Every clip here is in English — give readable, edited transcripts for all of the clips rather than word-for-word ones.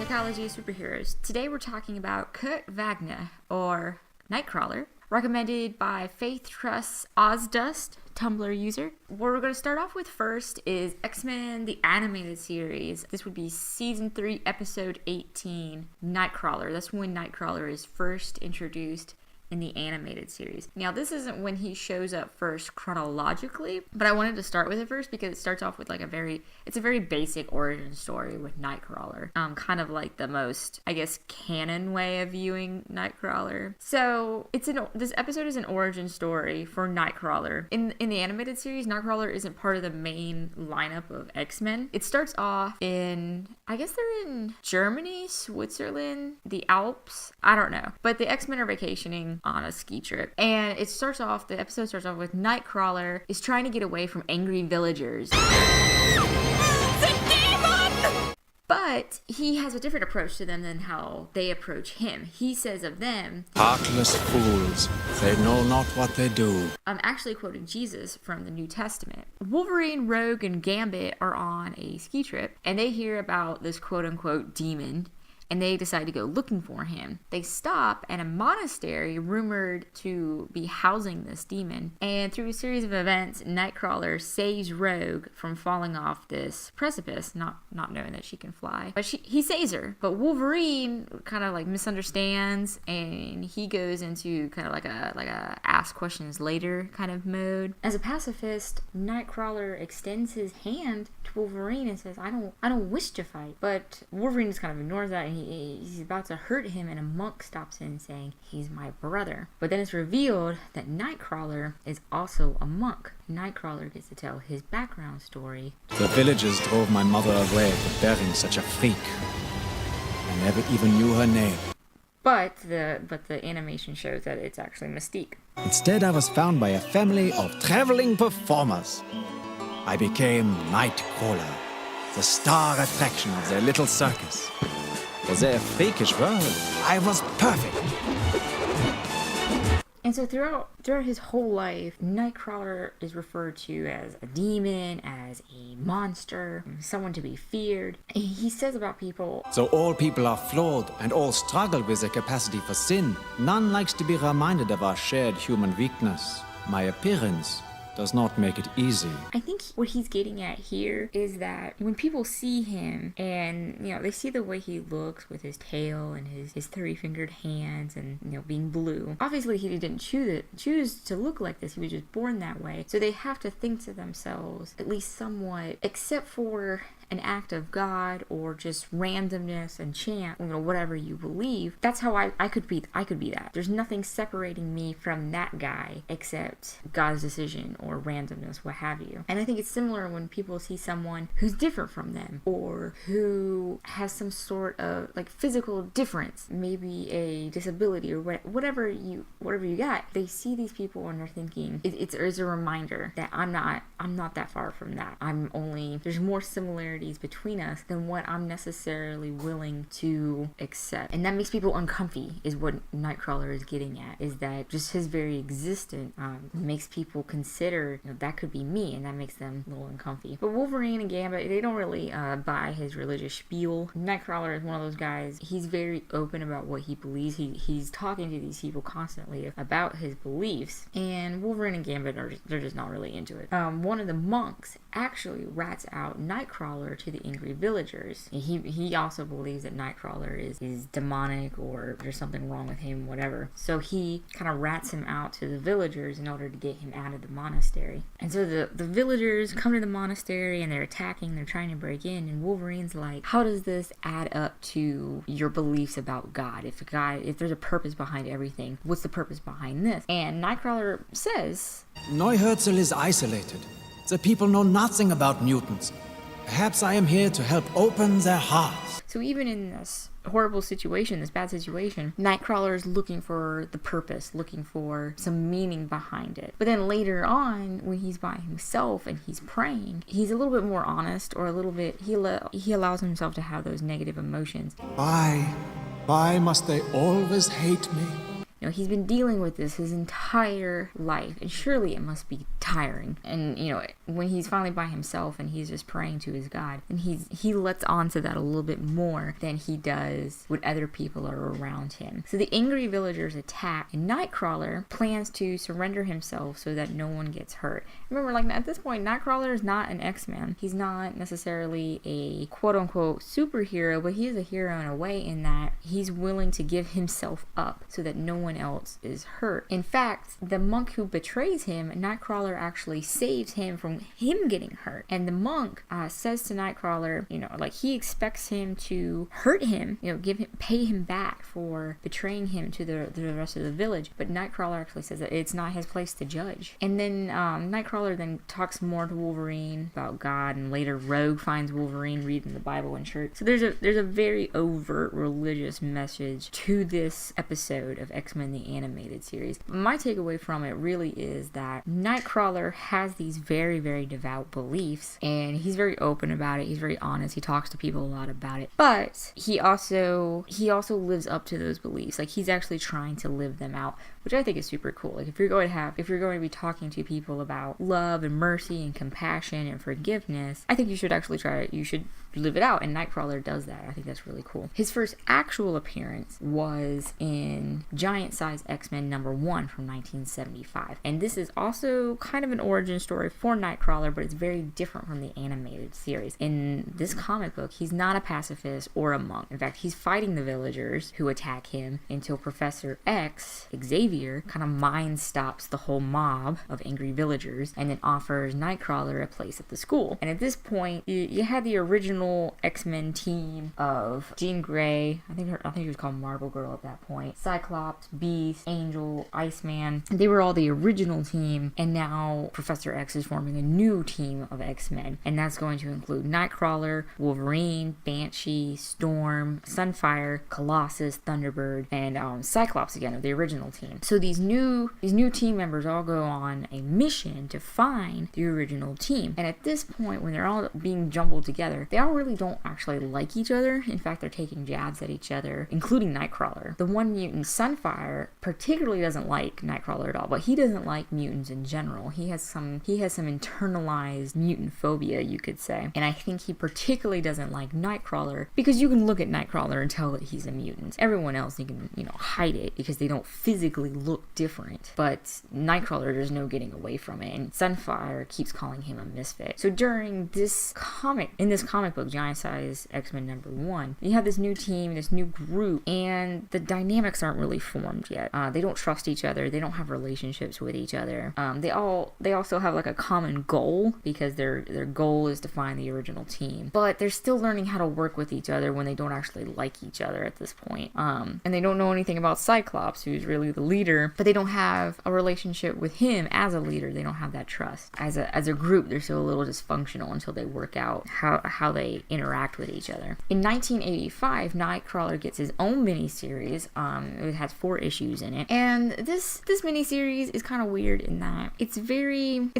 Psychology of Superheroes. Today we're talking about Kurt Wagner, or Nightcrawler, recommended by Faith Trust Ozdust, Tumblr user. What we're going to start off with first is X-Men, the animated series. This would be Season 3, Episode 18, Nightcrawler. That's when Nightcrawler is first introduced in the animated series. Now, this isn't when he shows up first chronologically, but I wanted to start with it first because it starts off with like it's a very basic origin story with Nightcrawler. Kind of like the most, I guess, canon way of viewing Nightcrawler. So this episode is an origin story for Nightcrawler. In the animated series, Nightcrawler isn't part of the main lineup of X-Men. It starts off in, I guess they're in Germany, Switzerland, the Alps. I don't know. But the X-Men are vacationing on a ski trip. And the episode starts off with Nightcrawler is trying to get away from angry villagers. But he has a different approach to them than how they approach him. He says of them, "Heartless fools, they know not what they do." I'm actually quoting Jesus from the New Testament. Wolverine, Rogue, and Gambit are on a ski trip, and they hear about this quote-unquote demon, and they decide to go looking for him. They stop at a monastery rumored to be housing this demon, and through a series of events, Nightcrawler saves Rogue from falling off this precipice, not knowing that she can fly. But he saves her, but Wolverine kind of like misunderstands, and he goes into kind of like a ask questions later kind of mode. As a pacifist, Nightcrawler extends his hand to Wolverine and says, I don't wish to fight. But Wolverine just kind of ignores that, and he's about to hurt him, and a monk stops in saying, he's my brother. But then it's revealed that Nightcrawler is also a monk. Nightcrawler gets to tell his background story. The villagers drove my mother away for bearing such a freak. I never even knew her name. But the animation shows that it's actually Mystique. Instead, I was found by a family of traveling performers. I became Nightcrawler, the star attraction of their little circus. For their freakish world, I was perfect. And so throughout his whole life, Nightcrawler is referred to as a demon, as a monster, someone to be feared. And he says about people, So all people are flawed and all struggle with their capacity for sin. None likes to be reminded of our shared human weakness. My appearance does not make it easy. I think what he's getting at here is that when people see him and, they see the way he looks with his tail and his three-fingered hands and, being blue. Obviously, he didn't choose to look like this. He was just born that way. So they have to think to themselves, at least somewhat, except for an act of God or just randomness and chance, whatever you believe. That's how I could be that. There's nothing separating me from that guy except God's decision or randomness, what have you. And I think it's similar when people see someone who's different from them or who has some sort of like physical difference, maybe a disability or whatever you got. They see these people and they're thinking it's a reminder that I'm not that far from that. There's more similarities between us than what I'm necessarily willing to accept. And that makes people uncomfy, is what Nightcrawler is getting at, is that just his very existence makes people consider, that could be me, and that makes them a little uncomfy. But Wolverine and Gambit, they don't really buy his religious spiel. Nightcrawler is one of those guys, he's very open about what he believes. He's talking to these people constantly about his beliefs, and Wolverine and Gambit they're just not really into it. One of the monks actually rats out Nightcrawler to the angry villagers. He also believes that Nightcrawler is demonic or there's something wrong with him, whatever. So he kind of rats him out to the villagers in order to get him out of the monastery. And so the villagers come to the monastery and they're trying to break in, and Wolverine's like, how does this add up to your beliefs about God? If there's a purpose behind everything, what's the purpose behind this? And Nightcrawler says, Neuherzl is isolated. The people know nothing about mutants. Perhaps I am here to help open their hearts. So even in this horrible situation, this bad situation, Nightcrawler is looking for the purpose, looking for some meaning behind it. But then later on, when he's by himself and he's praying, he's a little bit more honest, or a little bit, he allows himself to have those negative emotions. Why must they always hate me? He's been dealing with this his entire life, and surely it must be tiring. And, when he's finally by himself and he's just praying to his God, and he lets on to that a little bit more than he does when other people are around him. So the angry villagers attack, and Nightcrawler plans to surrender himself so that no one gets hurt. Remember, at this point, Nightcrawler is not an X-Men. He's not necessarily a quote-unquote superhero, but he is a hero in a way in that he's willing to give himself up so that no one else is hurt. In fact, the monk who betrays him, Nightcrawler actually saves him from him getting hurt. And the monk says to Nightcrawler, he expects him to hurt him, pay him back for betraying him to the rest of the village. But Nightcrawler actually says that it's not his place to judge. And then Nightcrawler then talks more to Wolverine about God, and later Rogue finds Wolverine reading the Bible in church. So there's a very overt religious message to this episode of X-Men the Animated Series. My takeaway from it really is that Nightcrawler has these very, very devout beliefs, and he's very open about it. He's very honest. He talks to people a lot about it. But he also lives up to those beliefs. He's actually trying to live them out, which I think is super cool. If you're going to be talking to people about love and mercy and compassion and forgiveness, I think you should actually try it. You should live it out, and Nightcrawler does that. I think that's really cool. His first actual appearance was in Giant Size X-Men #1 from 1975, and this is also kind of an origin story for Nightcrawler, but it's very different from the animated series. In this comic book, he's not a pacifist or a monk. In fact, he's fighting the villagers who attack him until Professor X, Xavier, kind of mind stops the whole mob of angry villagers and then offers Nightcrawler a place at the school. And at this point, you had the original X-Men team of Jean Grey, I think she was called Marble Girl at that point, Cyclops, Beast, Angel, Iceman. They were all the original team, and now Professor X is forming a new team of X-Men, and that's going to include Nightcrawler, Wolverine, Banshee, Storm, Sunfire, Colossus, Thunderbird, and Cyclops again of the original team. So these new team members all go on a mission to find the original team. And at this point, when they're all being jumbled together, they all really don't actually like each other. In fact, they're taking jabs at each other, including Nightcrawler. The one mutant, Sunfire, particularly doesn't like Nightcrawler at all, but he doesn't like mutants in general. He has some internalized mutant phobia, you could say. And I think he particularly doesn't like Nightcrawler because you can look at Nightcrawler and tell that he's a mutant. Everyone else, you can, hide it because they don't physically look different. But Nightcrawler, there's no getting away from it. And Sunfire keeps calling him a misfit. So during this comic book, Giant Size X-Men #1, you have this new team, this new group, and the dynamics aren't really formed yet. They don't trust each other. They don't have relationships with each other. They also have a common goal because their goal is to find the original team. But they're still learning how to work with each other when they don't actually like each other at this point. And they don't know anything about Cyclops, who's really the leader, but they don't have a relationship with him as a leader. They don't have that trust. As a group, they're still a little dysfunctional until they work out how they interact with each other. In 1985, Nightcrawler gets his own miniseries. It has 4 issues in it, and this miniseries is kind of weird in that it's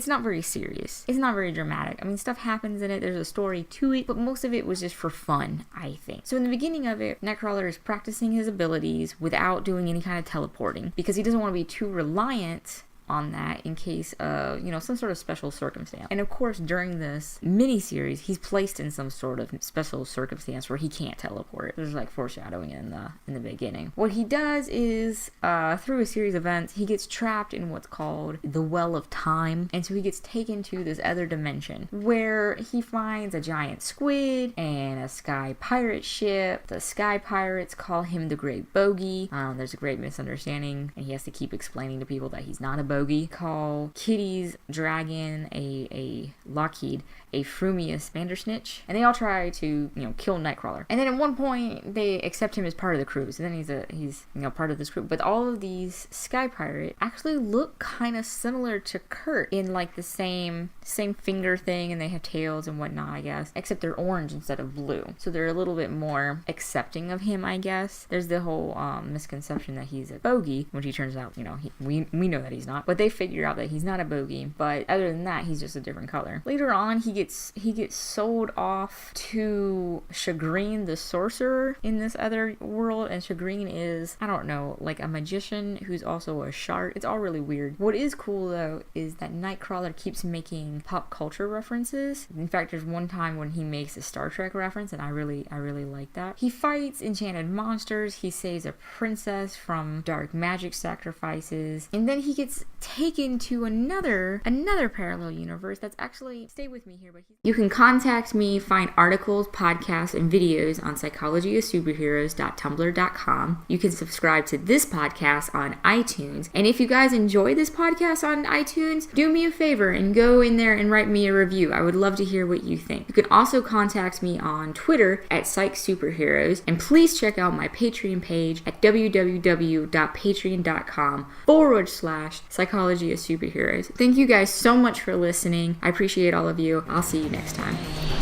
not very serious. It's not very dramatic. I mean, stuff happens in it. There's a story to it, but most of it was just for fun, I think. So in the beginning of it, Nightcrawler is practicing his abilities without doing any kind of teleporting because he doesn't want to be too reliant on that in case of, some sort of special circumstance. And of course, during this miniseries, he's placed in some sort of special circumstance where he can't teleport. There's foreshadowing in the beginning. What he does is, through a series of events, he gets trapped in what's called the Well of Time, and so he gets taken to this other dimension where he finds a giant squid and a sky pirate ship. The sky pirates call him the Great Bogey. There's a great misunderstanding, and he has to keep explaining to people that he's not a bogey. Call Kitty's dragon a Lockheed a Frumious Bandersnitch, and they all try to kill Nightcrawler. And then at one point they accept him as part of the crew, so then he's part of this crew. But all of these sky pirate actually look kind of similar to Kurt in the same finger thing, and they have tails and whatnot, I guess, except they're orange instead of blue, so they're a little bit more accepting of him, I guess. There's the whole misconception that he's a bogey, which he turns out we know that he's not. But they figure out that he's not a bogey, but other than that, he's just a different color. Later on, he gets sold off to Chagrin the sorcerer in this other world, and Chagrin is, I don't know, like a magician who's also a shark. It's all really weird. What is cool though is that Nightcrawler keeps making pop culture references. In fact, there's one time when he makes a Star Trek reference, and I really like that. He fights enchanted monsters, he saves a princess from dark magic sacrifices, and then he gets taken to another parallel universe that's actually, stay with me here, but you can contact me, find articles, podcasts, and videos on psychologyofsuperheroes.tumblr.com. You can subscribe to this podcast on iTunes, and if you guys enjoy this podcast on iTunes, do me a favor and go in there and write me a review. I would love to hear what you think. You can also contact me on Twitter at PsychSuperheroes, and please check out my Patreon page at www.patreon.com/Psychology of Superheroes. Thank you guys so much for listening. I appreciate all of you. I'll see you next time.